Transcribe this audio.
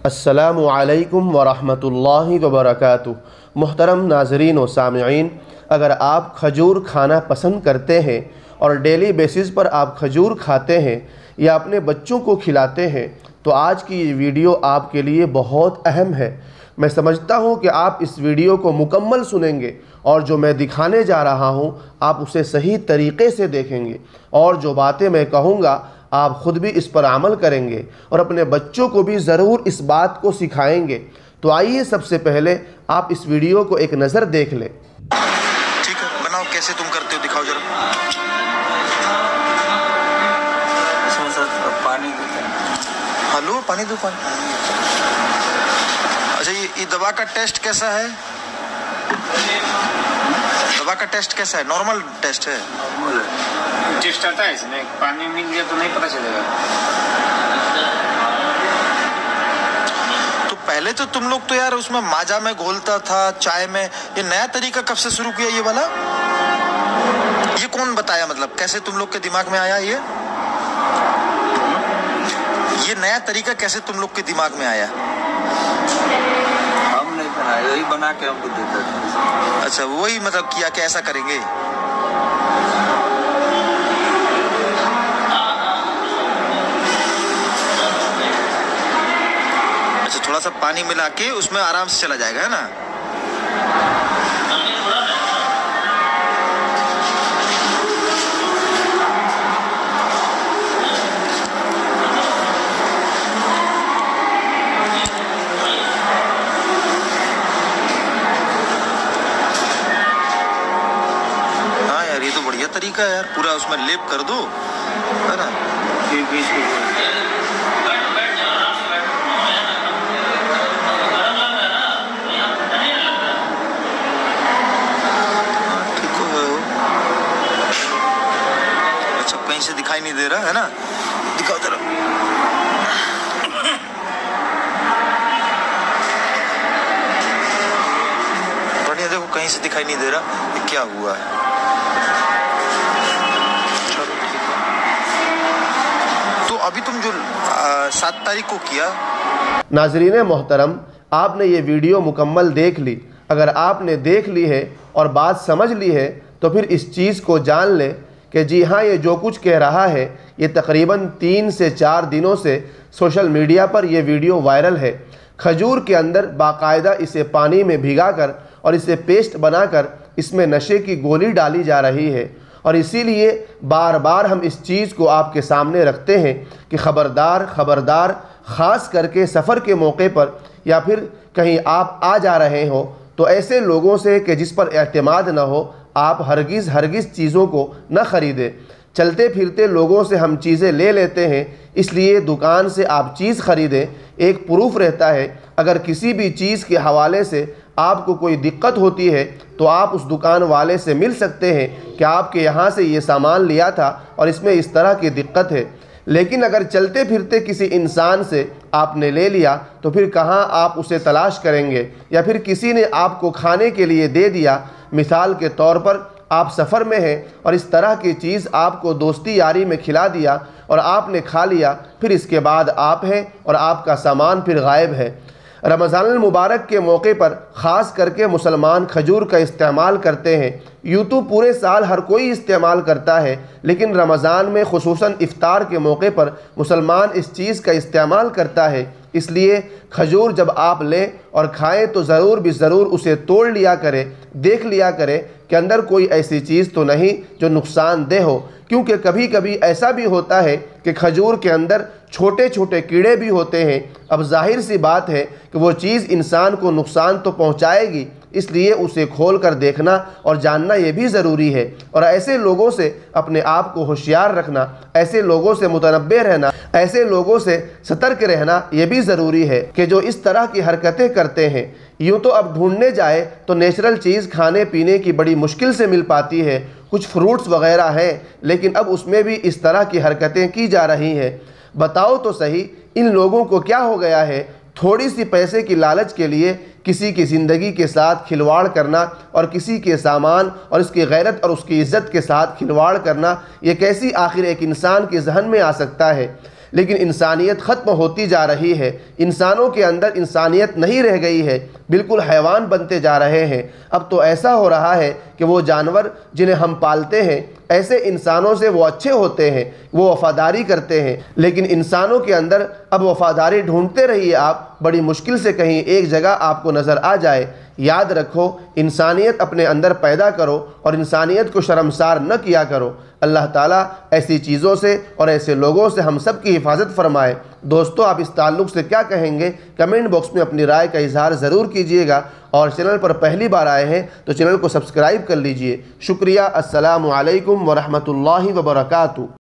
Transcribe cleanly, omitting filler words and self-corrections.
अस्सलामु अलैकुम वरहमतुल्लाहि वबरकातुह। मुहतरम नाज़रीन व सामिईन, अगर आप खजूर खाना पसंद करते हैं और डेली बेसिस पर आप खजूर खाते हैं या अपने बच्चों को खिलाते हैं तो आज की ये वीडियो आपके लिए बहुत अहम है। मैं समझता हूँ कि आप इस वीडियो को मुकम्मल सुनेंगे और जो मैं दिखाने जा रहा हूँ आप उसे सही तरीक़े से देखेंगे और जो बातें मैं कहूँगा आप ख़ुद भी इस पर अमल करेंगे और अपने बच्चों को भी ज़रूर इस बात को सिखाएंगे। तो आइए सबसे पहले आप इस वीडियो को एक नज़र देख लें। ठीक है, बनाओ, कैसे तुम करते हो दिखाओ जरा। इसमें सर पानी हेलो, पानी दो, पानी। अच्छा, ये दवा का टेस्ट कैसा है? दवा का टेस्ट कैसा है? नॉर्मल टेस्ट है? नॉर्मल है। टेस्ट आता है इसमें, पानी मिल गया तो नहीं पता चलेगा। तो पहले तो तुम लोग तो यार उसमें माजा में घोलता था, चाय में। ये नया तरीका कब से शुरू किया ये वाला? ये कौन बताया, मतलब कैसे तुम लोग के दिमाग में आया ये नया तरीका कैसे तुम लोग के दिमाग में आया? हम नहीं बनाए, वही बना के हमको देते थे। अच्छा, वही मतलब किया कि ऐसा करेंगे। अच्छा, थोड़ा सा पानी मिला के उसमें आराम से चला जाएगा, है ना? बढ़िया तरीका है यार, पूरा उसमें लेप कर दो, है ना? फिर बीच ठीक है। अच्छा, कहीं से दिखाई नहीं दे रहा है ना? दिखाओ जरा। बढ़िया, देखो कहीं से दिखाई नहीं दे रहा, ये क्या हुआ है? तो अभी तुम जो 7 तारीख को किया। नाज़रीन मोहतरम, आपने ये वीडियो मुकम्मल देख ली। अगर आपने देख ली है और बात समझ ली है तो फिर इस चीज़ को जान लें कि जी हाँ, ये जो कुछ कह रहा है ये तकरीबन 3 से 4 दिनों से सोशल मीडिया पर यह वीडियो वायरल है। खजूर के अंदर बाकायदा इसे पानी में भिगाकर और इसे पेस्ट बनाकर इसमें नशे की गोली डाली जा रही है और इसीलिए बार बार हम इस चीज़ को आपके सामने रखते हैं कि ख़बरदार ख़बरदार, ख़ास करके सफ़र के मौके पर या फिर कहीं आप आ जा रहे हो तो ऐसे लोगों से कि जिस पर एतमाद न हो आप हरगिज़ चीज़ों को न ख़रीदें। चलते फिरते लोगों से हम चीज़ें ले लेते हैं, इसलिए दुकान से आप चीज़ ख़रीदें। एक प्रूफ रहता है, अगर किसी भी चीज़ के हवाले से आपको कोई दिक्कत होती है तो आप उस दुकान वाले से मिल सकते हैं कि आपके यहाँ से ये सामान लिया था और इसमें इस तरह की दिक्कत है। लेकिन अगर चलते फिरते किसी इंसान से आपने ले लिया तो फिर कहाँ आप उसे तलाश करेंगे, या फिर किसी ने आपको खाने के लिए दे दिया। मिसाल के तौर पर आप सफ़र में हैं और इस तरह की चीज़ आपको दोस्ती यारी में खिला दिया और आपने खा लिया, फिर इसके बाद आप हैं और आपका सामान फिर गायब है। रमज़ानुल मुबारक के मौके पर ख़ास करके मुसलमान खजूर का इस्तेमाल करते हैं। यूँ तो पूरे साल हर कोई इस्तेमाल करता है, लेकिन रमज़ान में खुसूसन इफ़्तार के मौके पर मुसलमान इस चीज़ का इस्तेमाल करता है। इसलिए खजूर जब आप लें और खाएं तो ज़रूर भी ज़रूर उसे तोड़ लिया करें, देख लिया करें कि अंदर कोई ऐसी चीज़ तो नहीं जो नुकसानदेह हो, क्योंकि कभी कभी ऐसा भी होता है कि खजूर के अंदर छोटे छोटे कीड़े भी होते हैं। अब जाहिर सी बात है कि वो चीज़ इंसान को नुकसान तो पहुंचाएगी, इसलिए उसे खोल कर देखना और जानना ये भी ज़रूरी है। और ऐसे लोगों से अपने आप को होशियार रखना, ऐसे लोगों से मुतनब्बे रहना, ऐसे लोगों से सतर्क रहना ये भी ज़रूरी है कि जो इस तरह की हरकतें करते हैं। यूँ तो अब ढूंढने जाए तो नेचुरल चीज़ खाने पीने की बड़ी मुश्किल से मिल पाती है, कुछ फ्रूट्स वगैरह हैं, लेकिन अब उसमें भी इस तरह की हरकतें की जा रही हैं। बताओ तो सही, इन लोगों को क्या हो गया है? थोड़ी सी पैसे की लालच के लिए किसी की ज़िंदगी के साथ खिलवाड़ करना और किसी के सामान और उसकी गैरत और उसकी इज़्ज़त के साथ खिलवाड़ करना, ये कैसी आखिर एक इंसान के जहन में आ सकता है? लेकिन इंसानियत ख़त्म होती जा रही है। इंसानों के अंदर इंसानियत नहीं रह गई है, बिल्कुल हैवान बनते जा रहे हैं। अब तो ऐसा हो रहा है कि वो जानवर जिन्हें हम पालते हैं, ऐसे इंसानों से वो अच्छे होते हैं, वो वफ़ादारी करते हैं, लेकिन इंसानों के अंदर अब वफ़ादारी ढूंढते रहिए आप, बड़ी मुश्किल से कहीं एक जगह आपको नज़र आ जाए। याद रखो, इंसानियत अपने अंदर पैदा करो और इंसानियत को शर्मसार न किया करो। अल्लाह ताला ऐसी चीज़ों से और ऐसे लोगों से हम सब की हिफाजत फरमाए। दोस्तों, आप इस ताल्लुक़ से क्या कहेंगे, कमेंट बॉक्स में अपनी राय का इजहार ज़रूर कीजिएगा, और चैनल पर पहली बार आए हैं तो चैनल को सब्सक्राइब कर लीजिए। शुक्रिया। अस्सलामु अलैकुम व रहमतुल्लाहि व बरकातुहू।